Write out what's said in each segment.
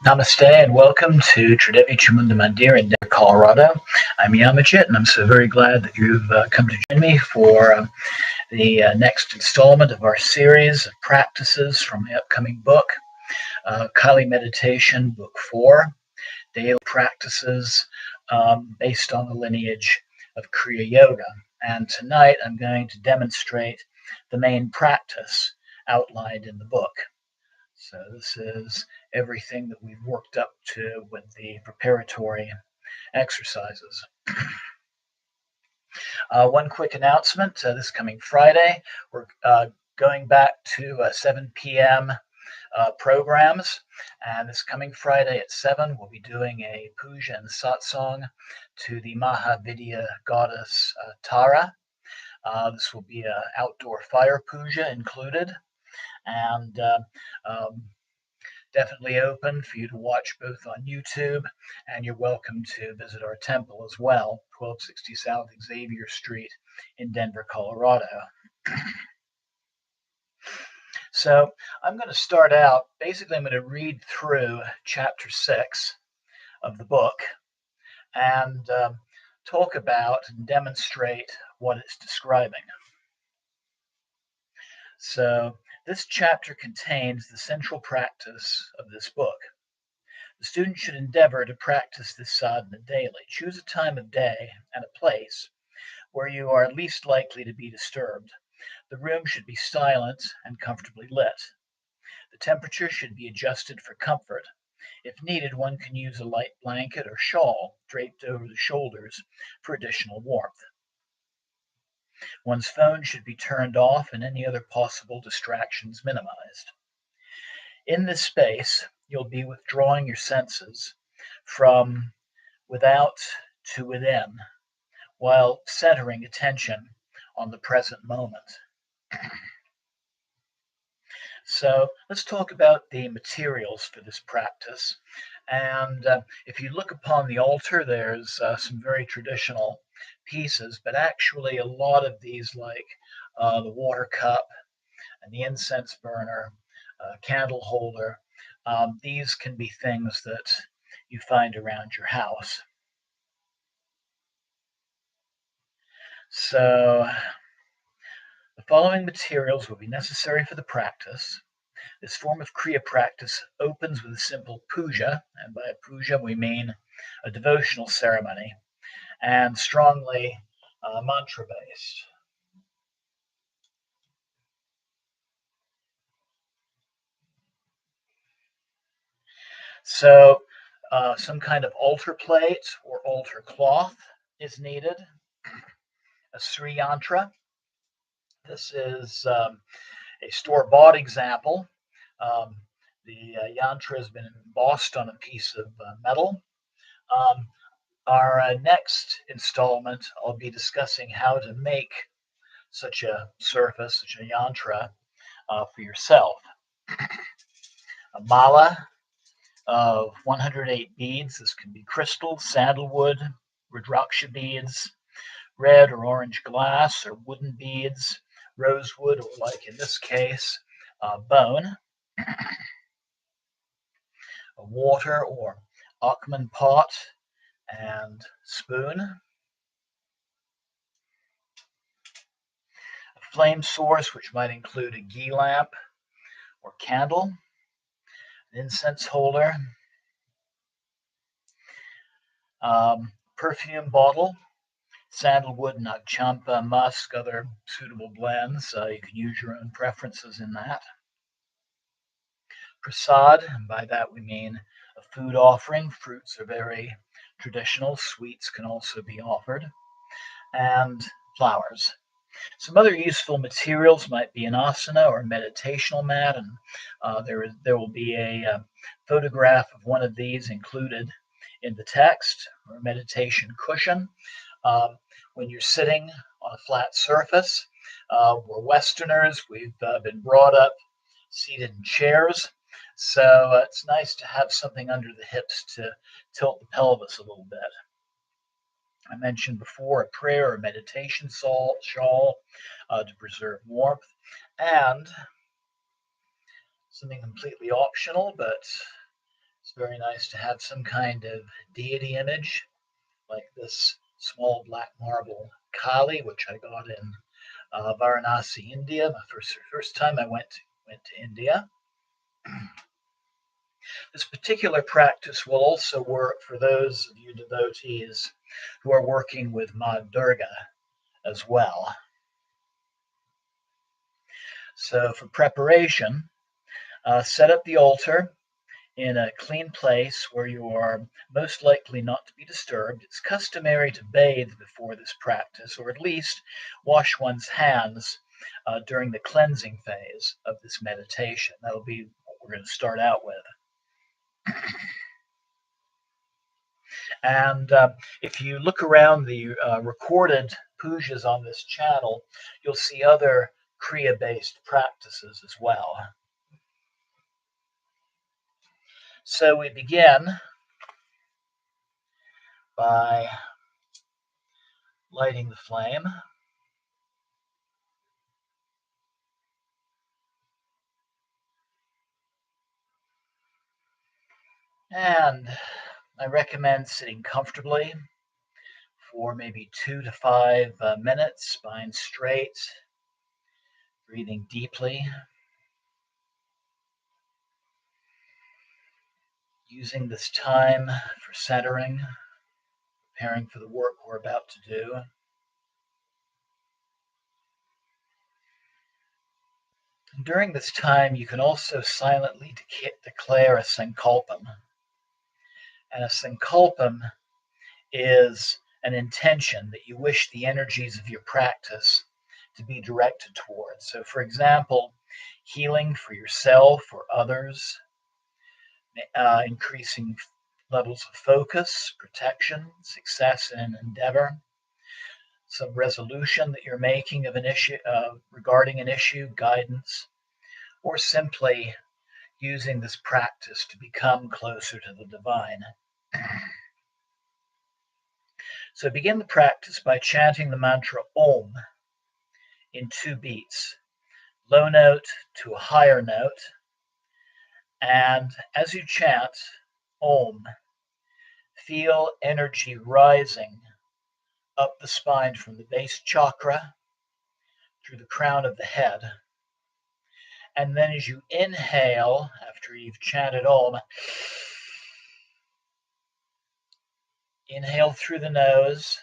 Namaste and welcome to Tridevi Chamunda Mandir in Denver, Colorado. I'm Yamachit, and I'm so very glad that you've come to join me for the next installment of our series of practices from the upcoming book, Kali Meditation, Book 4, Daily Practices based on the lineage of Kriya Yoga. And tonight I'm going to demonstrate the main practice outlined in the book. So this is everything that we've worked up to with the preparatory exercises. One quick announcement, this coming Friday, we're going back to 7 p.m. Programs, and this coming Friday at 7, we'll be doing a puja and satsang to the Mahavidya goddess Tara. This will be an outdoor fire puja included, and definitely open for you to watch both on YouTube, and you're welcome to visit our temple as well, 1260 South Xavier Street in Denver, Colorado. So I'm going to start out, basically I'm going to read through chapter 6 of the book and talk about and demonstrate what it's describing. So this chapter contains the central practice of this book. The student should endeavor to practice this sadhana daily. Choose a time of day and a place where you are least likely to be disturbed. The room should be silent and comfortably lit. The temperature should be adjusted for comfort. If needed, one can use a light blanket or shawl draped over the shoulders for additional warmth. One's phone should be turned off and any other possible distractions minimized. In this space, you'll be withdrawing your senses from without to within while centering attention on the present moment. So let's talk about the materials for this practice. And if you look upon the altar, there's some very traditional pieces, but actually a lot of these, like the water cup and the incense burner, candle holder, these can be things that you find around your house. So the following materials will be necessary for the practice. This form of Kriya practice opens with a simple puja, and by a puja we mean a devotional ceremony, and strongly mantra-based. So some kind of altar plate or altar cloth is needed. A Sri yantra. This is a store-bought example. The yantra has been embossed on a piece of metal. Our next installment, I'll be discussing how to make such a surface, such a yantra, for yourself. A mala of 108 beads. This can be crystal, sandalwood, rudraksha beads, red or orange glass or wooden beads, rosewood, or like in this case, bone, a water or Achman pot and spoon, a flame source, which might include a ghee lamp or candle, an incense holder, perfume bottle, sandalwood, nagchampa, musk, other suitable blends. You can use your own preferences in that. Prasad, and by that we mean a food offering. Fruits are very traditional. Sweets can also be offered. And flowers. Some other useful materials might be an asana or meditational mat, and there will be a photograph of one of these included in the text, or a meditation cushion. When you're sitting on a flat surface, we're Westerners. We've been brought up seated in chairs, so it's nice to have something under the hips to tilt the pelvis a little bit. I mentioned before a prayer or meditation shawl to preserve warmth, and something completely optional, but It's very nice to have some kind of deity image, like this small black marble Kali, which I got in Varanasi, India. My first time I went to India. This particular practice will also work for those of you devotees who are working with Ma Durga as well. So for preparation, set up the altar in a clean place where you are most likely not to be disturbed. It's customary to bathe before this practice, or at least wash one's hands during the cleansing phase of this meditation. That'll be what we're going to start out with. And if you look around the recorded pujas on this channel, you'll see other Kriya-based practices as well. So we begin by lighting the flame. And I recommend sitting comfortably for maybe 2 to 5 minutes, spine straight, breathing deeply, using this time for centering, preparing for the work we're about to do. And during this time, you can also silently declare a sankalpam. And a sankalpam is an intention that you wish the energies of your practice to be directed towards. So, for example, healing for yourself or others, increasing levels of focus, protection, success in an endeavor, some resolution that you're making of an issue, regarding an issue, guidance, or simply using this practice to become closer to the divine. So begin the practice by chanting the mantra Om in 2 beats, low note to a higher note. And as you chant Om, feel energy rising up the spine from the base chakra through the crown of the head. And then as you inhale, after you've chanted Om, inhale through the nose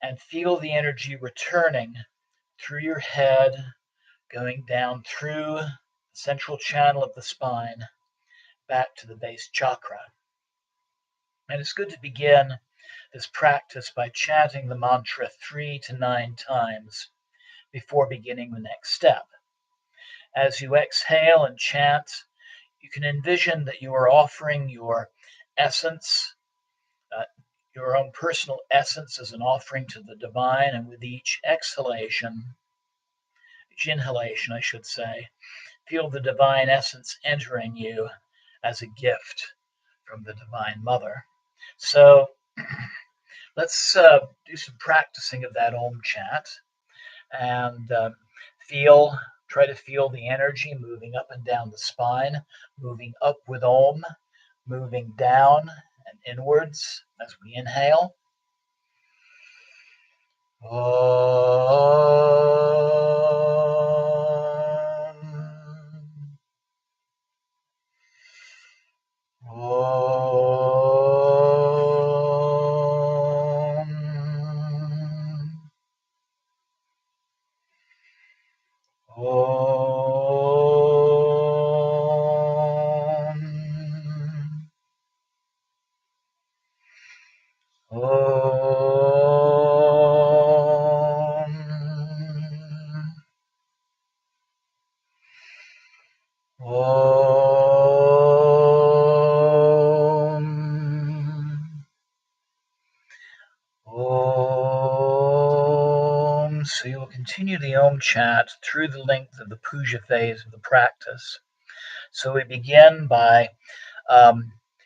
and feel the energy returning through your head, going down through the central channel of the spine, back to the base chakra. And it's good to begin this practice by chanting the mantra 3 to 9 times before beginning the next step. As you exhale and chant, you can envision that you are offering your essence, your own personal essence as an offering to the divine, and with each inhalation, I should say, feel the divine essence entering you as a gift from the Divine Mother. So let's do some practicing of that Om chant and try to feel the energy moving up and down the spine, moving up with Om, moving down and inwards as we inhale. So you will continue the Om chant through the length of the puja phase of the practice. So we begin by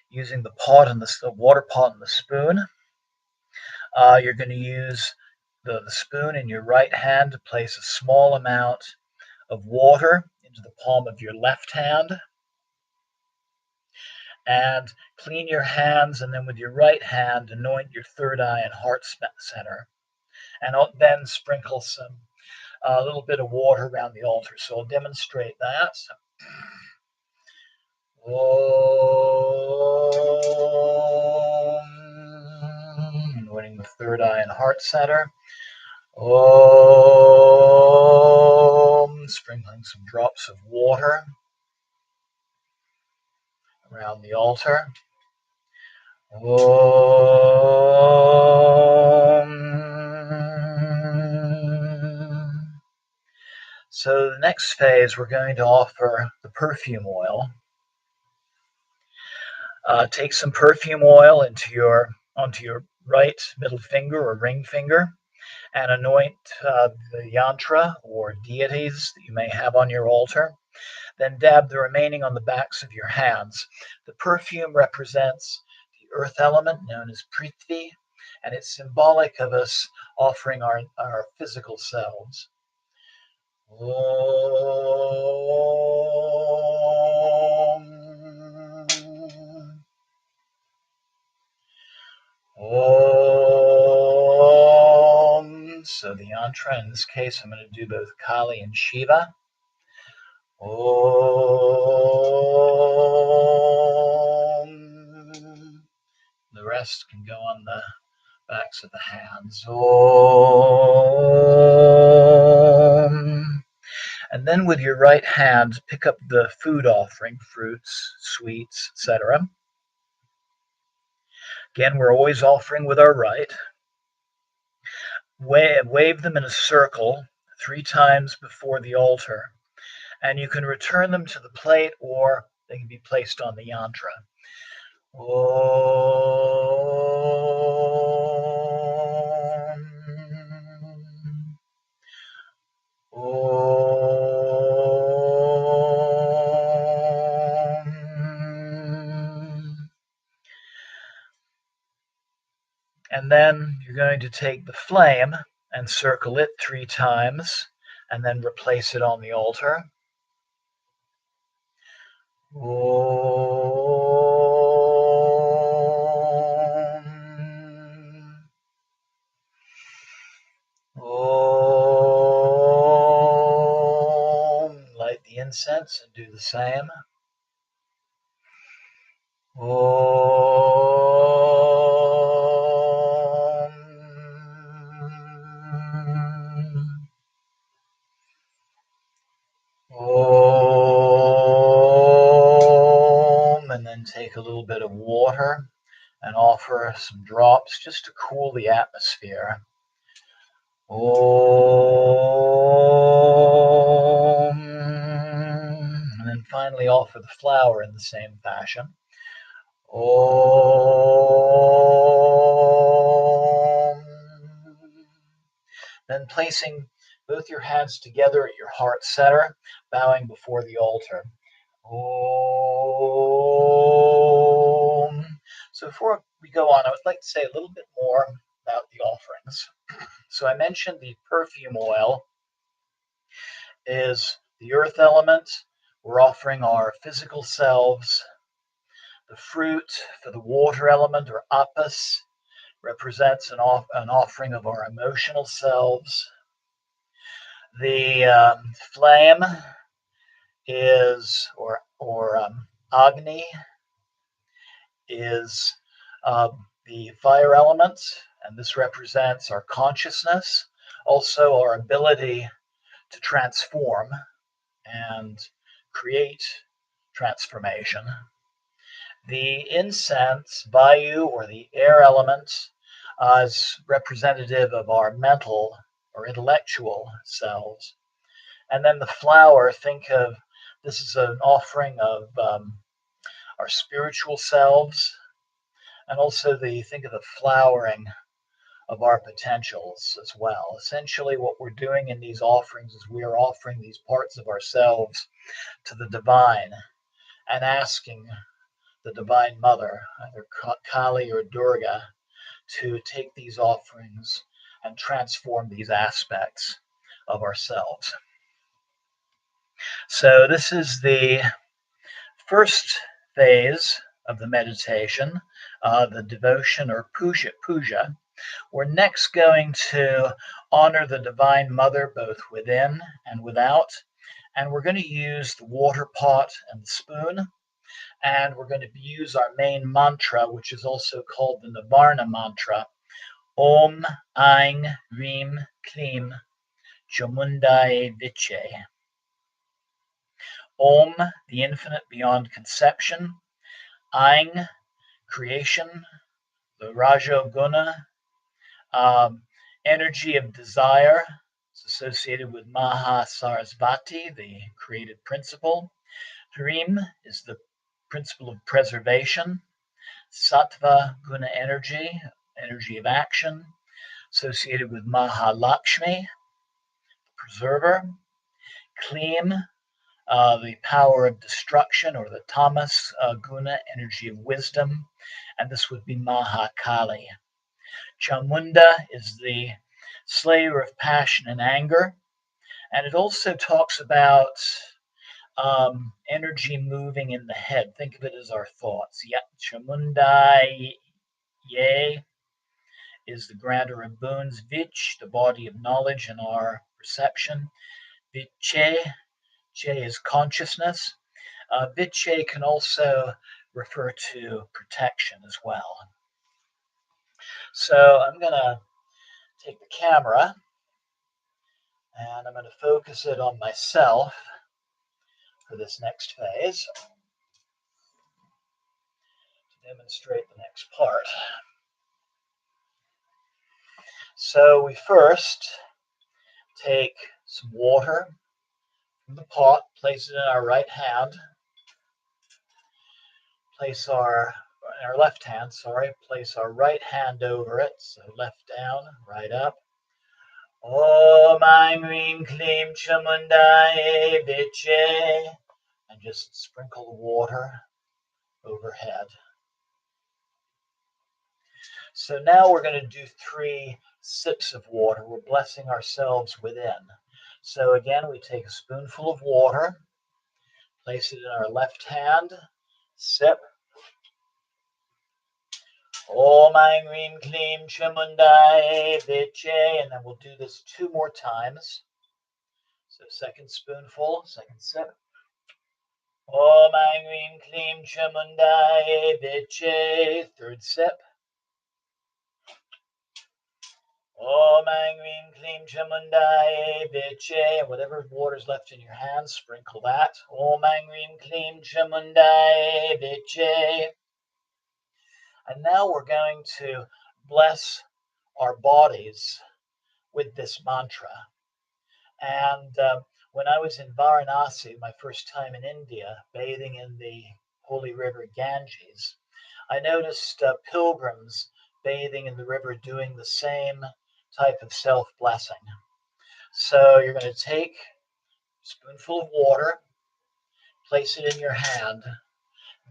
using the water pot and the spoon. You're going to use the spoon in your right hand to place a small amount of water into the palm of your left hand. And clean your hands, and then with your right hand, anoint your third eye and heart center. And then sprinkle a little bit of water around the altar. So I'll demonstrate that. Om, anointing the third eye and heart center. Om, sprinkling some drops of water around the altar. Om. So the next phase, we're going to offer the perfume oil. Take some perfume oil onto your right middle finger or ring finger, and anoint the yantra or deities that you may have on your altar. Then dab the remaining on the backs of your hands. The perfume represents the earth element known as Prithvi, and it's symbolic of us offering our physical selves. Om. So the yantra, in this case, I'm going to do both Kali and Shiva. Om. The rest can go on the backs of the hands. Om. And then with your right hand, pick up the food offering, fruits, sweets, etc. Again, we're always offering with our right. Wave them in a circle 3 times before the altar, and you can return them to the plate, or they can be placed on the yantra. Om. Om. And then you're going to take the flame and circle it 3 times, and then replace it on the altar. Om. Om. Light the incense and do the same. Om. Om. And then take a little bit of water and offer some drops just to cool the atmosphere. Om. And then finally offer the flower in the same fashion. Om. Then placing both your hands together at your heart center, bowing before the altar. Om. So before we go on, I would like to say a little bit more about the offerings. So I mentioned the perfume oil is the earth element. We're offering our physical selves. The fruit for the water element, or apis, represents an offering of our emotional selves. The flame is, or Agni, is the fire element, and this represents our consciousness, also our ability to transform and create transformation. The incense, Vayu, or the air element, is representative of our mental or intellectual selves. And then the flower, think of this is an offering of our spiritual selves, and also think of the flowering of our potentials as well. Essentially, what we're doing in these offerings is we are offering these parts of ourselves to the divine and asking the Divine Mother, either Kali or Durga, to take these offerings and transform these aspects of ourselves. So this is the first phase of the meditation, the devotion or puja. We're next going to honor the Divine Mother both within and without. And we're going to use the water pot and the spoon. And we're going to use our main mantra, which is also called the Nivarna mantra. Om Aing Reem Kleem Chamundai Viche. Om, the infinite beyond conception. Aing, creation, the Rajoguna, energy of desire. It's associated with Maha Sarasvati, the created principle. Hrim is the principle of preservation. Sattva guna energy, energy of action, associated with Mahalakshmi, preserver. Kleem, the power of destruction, or the tamas guna, energy of wisdom, and this would be Mahakali. Chamunda is the slayer of passion and anger, and it also talks about energy moving in the head. Think of it as our thoughts. Chamunda Ye is the grantor of boons. Vich, the body of knowledge and our perception. Viche, Che is consciousness. Viche can also refer to protection as well. So I'm going to take the camera and I'm going to focus it on myself for this next phase to demonstrate the next part. So we first take some water from the pot, place it in our right hand, place our left hand, place our right hand over it, so left down, right up. Om Aing Reem Kleem Chamundai Viche, and just sprinkle the water overhead. So now we're going to do 3 sips of water. We're blessing ourselves within. So again, we take a spoonful of water, place it in our left hand, sip. Om Aing Reem Kleem Chamundai Viche, and then we'll do this 2 more times. So second spoonful, second sip. Om Aing Reem Kleem Chamundai Viche, third sip. Om Aing Reem Kleem Chamundai Viche, and whatever water's left in your hand, sprinkle that. Om Aing Reem Kleem Chamundai Viche. And now we're going to bless our bodies with this mantra. And when I was in Varanasi, my first time in India, bathing in the holy river Ganges, I noticed pilgrims bathing in the river doing the same type of self-blessing. So you're going to take a spoonful of water, place it in your hand,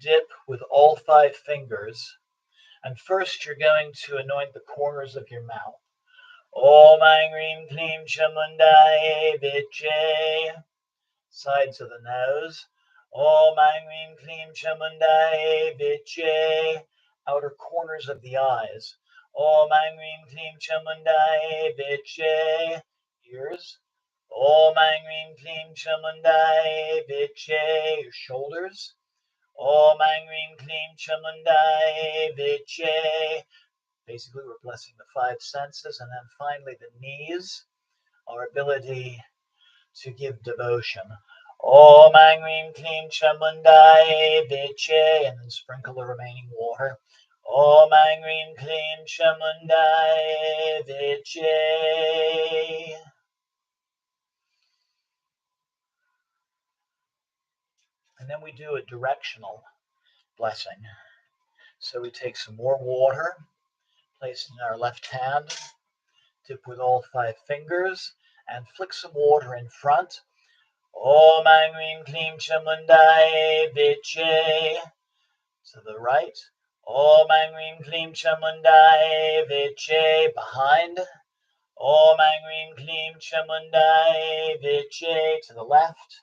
dip with all 5 fingers, and first you're going to anoint the corners of your mouth. Om Aing Reem Kleem Chamundai Viche, sides of the nose. Om Aing Reem Kleem Chamundai Viche, outer corners of the eyes. Om Aing Reem Kleem Chamundai Viche, ears. Om Aing Reem Kleem Chamundai Viche, your shoulders. Om Aing Reem Kleem Chamundai Viche. Basically, we're blessing the 5 senses. And then finally, the knees, our ability to give devotion. Om Aing Reem Kleem Chamundai Viche, and then sprinkle the remaining water. Om Aing Reem Kleem Chamundai Viche. And then we do a directional blessing. So we take some more water, place it in our left hand, dip with all 5 fingers, and flick some water in front. Om Aing Reem Kleem Chamundai Viche. To the right. Om Aing Reem Kleem Chamundai Viche, behind. Om Aing Reem Kleem Chamundai Viche, to the left.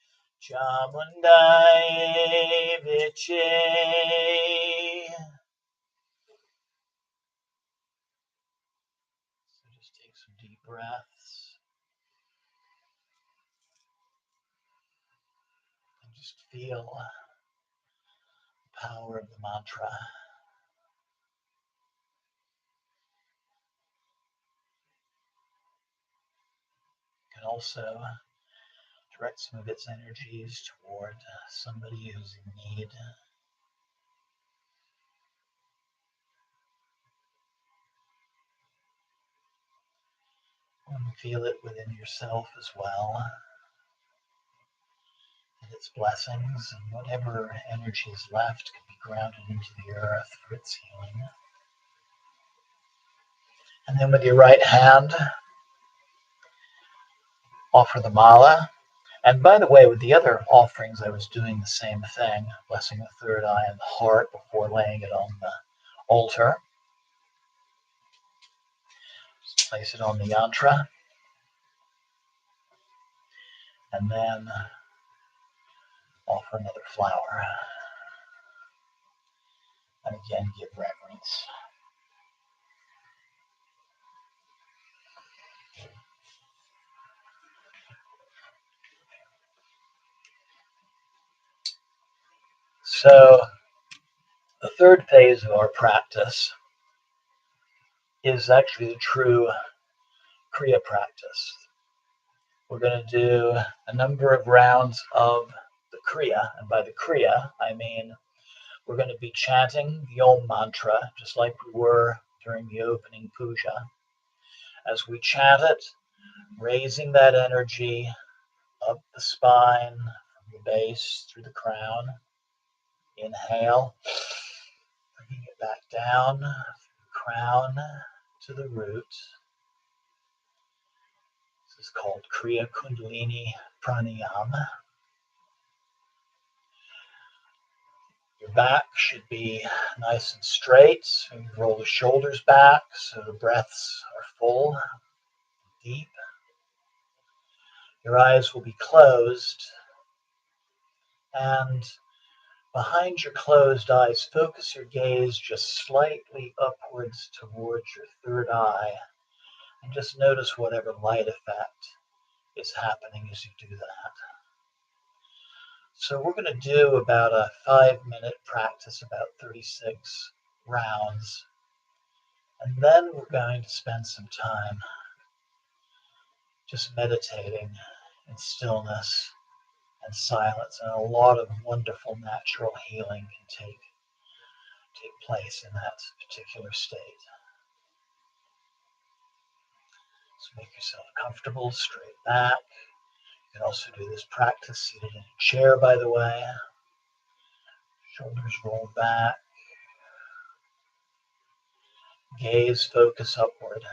Chamundai Viche. So just take some deep breaths and just feel the power of the mantra. You can also direct some of its energies toward somebody who's in need. And feel it within yourself as well, and its blessings, and whatever energy is left can be grounded into the earth for its healing. And then with your right hand, offer the mala. And by the way, with the other offerings, I was doing the same thing, blessing the third eye and the heart before laying it on the altar. Just place it on the yantra, and then offer another flower. And again, give reverence. So, the third phase of our practice is actually the true Kriya practice. We're going to do a number of rounds of the Kriya, and by the Kriya, I mean we're going to be chanting the Om mantra, just like we were during the opening puja. As we chant it, raising that energy up the spine, from the base through the crown. Inhale, bringing it back down, from the crown to the root. This is called Kriya Kundalini Pranayama. Your back should be nice and straight. So you roll the shoulders back so the breaths are full, deep. Your eyes will be closed, and behind your closed eyes, focus your gaze just slightly upwards towards your third eye, and just notice whatever light effect is happening as you do that. So we're going to do about a 5-minute practice, about 36 rounds. And then we're going to spend some time just meditating in stillness and silence. And a lot of wonderful natural healing can take place in that particular state. So make yourself comfortable, straight back. You can also do this practice seated in a chair, by the way. Shoulders roll back. Gaze focus upward.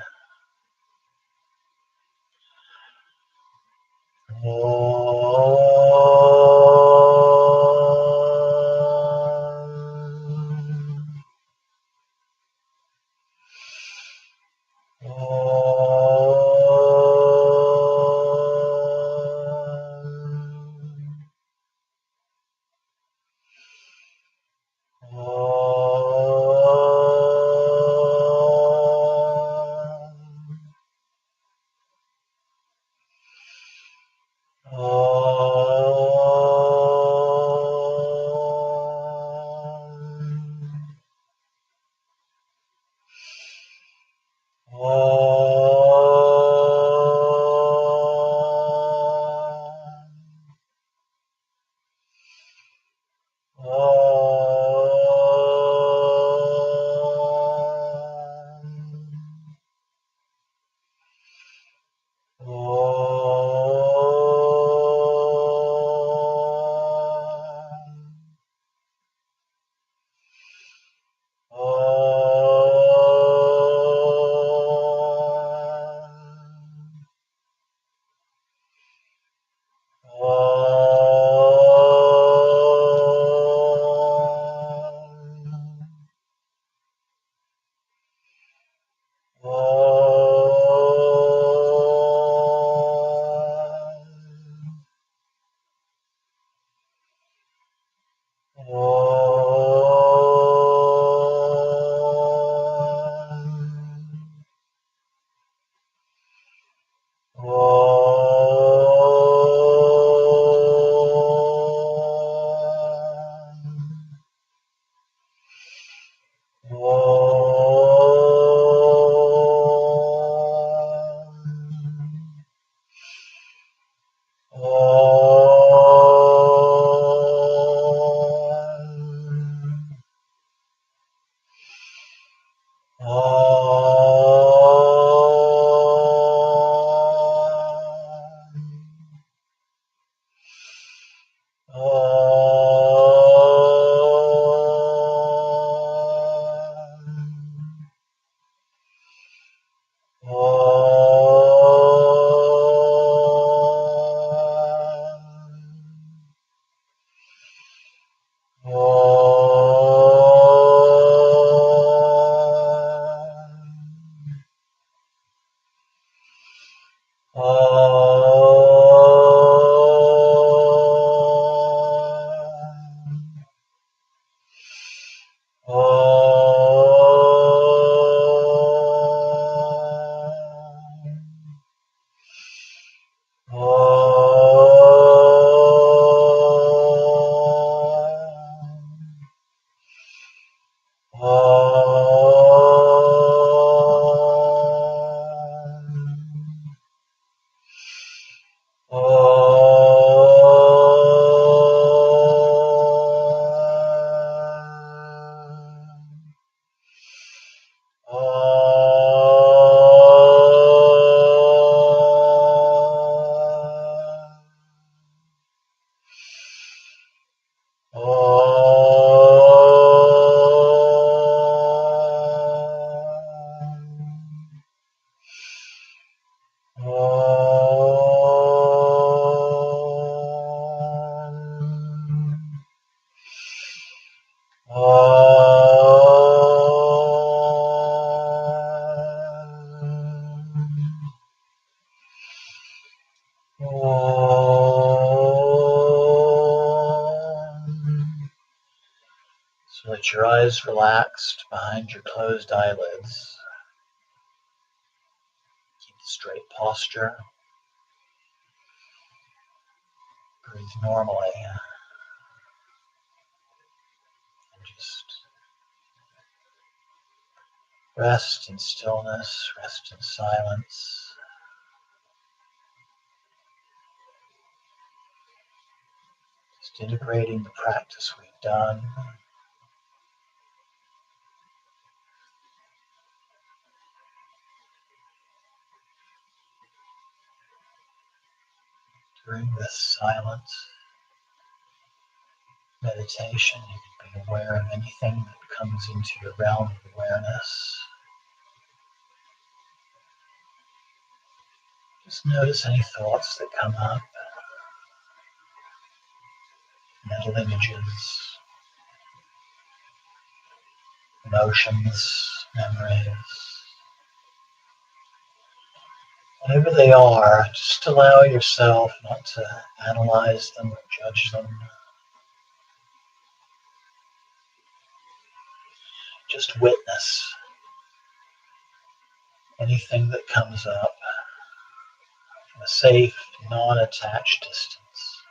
So let your eyes relaxed behind your closed eyelids. Keep the straight posture. Breathe normally. And just rest in stillness, rest in silence. Just integrating the practice we've done. During this silent meditation, you can be aware of anything that comes into your realm of awareness. Just notice any thoughts that come up, mental images, emotions, memories. Whatever they are, just allow yourself not to analyze them or judge them. Just witness anything that comes up from a safe, non-attached distance.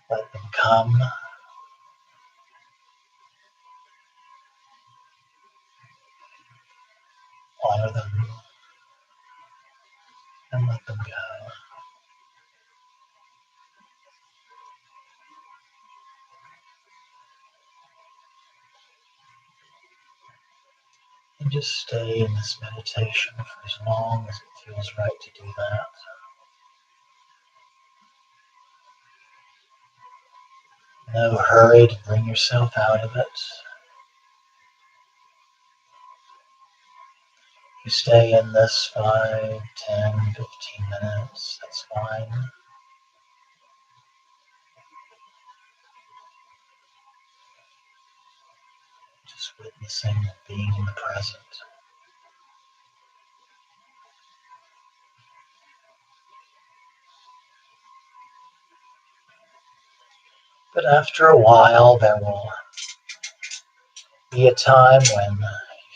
Let them come. Honor them and let them go. And just stay in this meditation for as long as it feels right to do that. No hurry to bring yourself out of it. You stay in this 5, 10, 15 minutes, that's fine. Just witnessing and being in the present. But after a while, there will be a time when you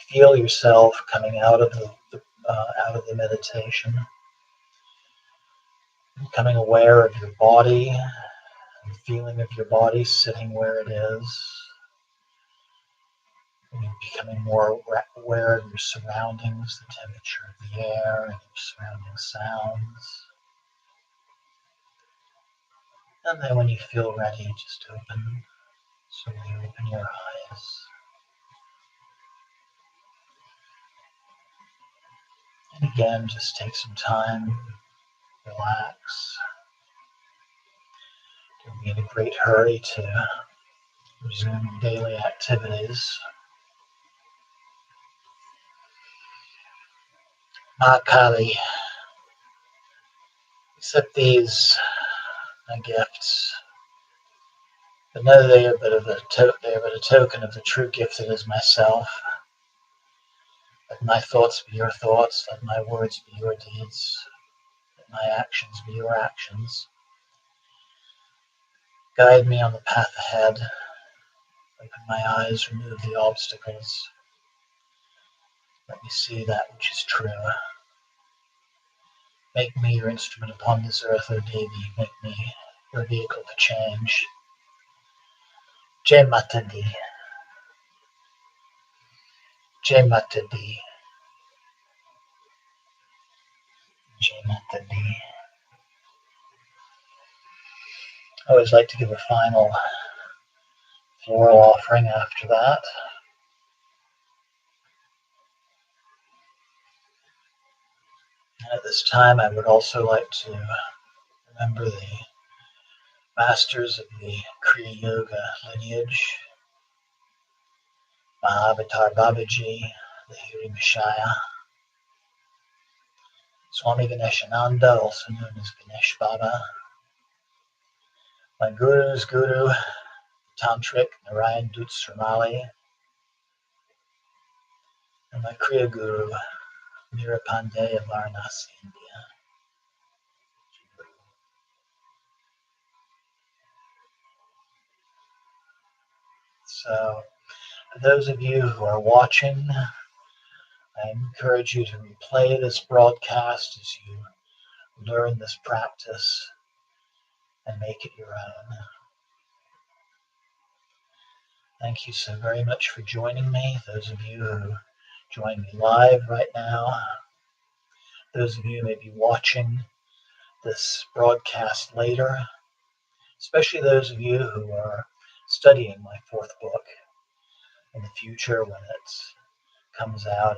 feel yourself coming out of the meditation, becoming aware of your body, the feeling of your body sitting where it is, and becoming more aware of your surroundings, the temperature of the air, and your surrounding sounds. And then when you feel ready, just slowly open your eyes. And again, just take some time, relax. Don't be in a great hurry to resume daily activities. Ma Kali, accept these, my gifts, but know they are but a token of the true gift that is myself. Let my thoughts be your thoughts, let my words be your deeds, let my actions be your actions. Guide me on the path ahead. Open my eyes, remove the obstacles. Let me see that which is true. Make me your instrument upon this earth, O Devi. Make me your vehicle to change. Jai Mata Di. Jai Mata Di. Jai Mata Di. I always like to give a final floral offering after that. And at this time, I would also like to remember the masters of the Kriya Yoga lineage, Mahavatar Babaji, the Hirimashaya, Swami Ganeshananda, also known as Ganesh Baba, my guru's guru, Tantric Narayan Dut Srimali, and my Kriya guru, Mira Pandey of Varanasi, India. So, for those of you who are watching, I encourage you to replay this broadcast as you learn this practice and make it your own. Thank you so very much for joining me. Those of you who join me live right now, those of you who may be watching this broadcast later, especially those of you who are studying my fourth book in the future when it comes out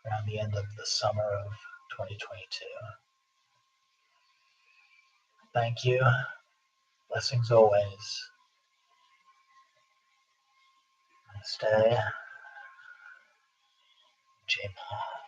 around the end of the summer of 2022. Thank you. Blessings always. Namaste. Jai Ma.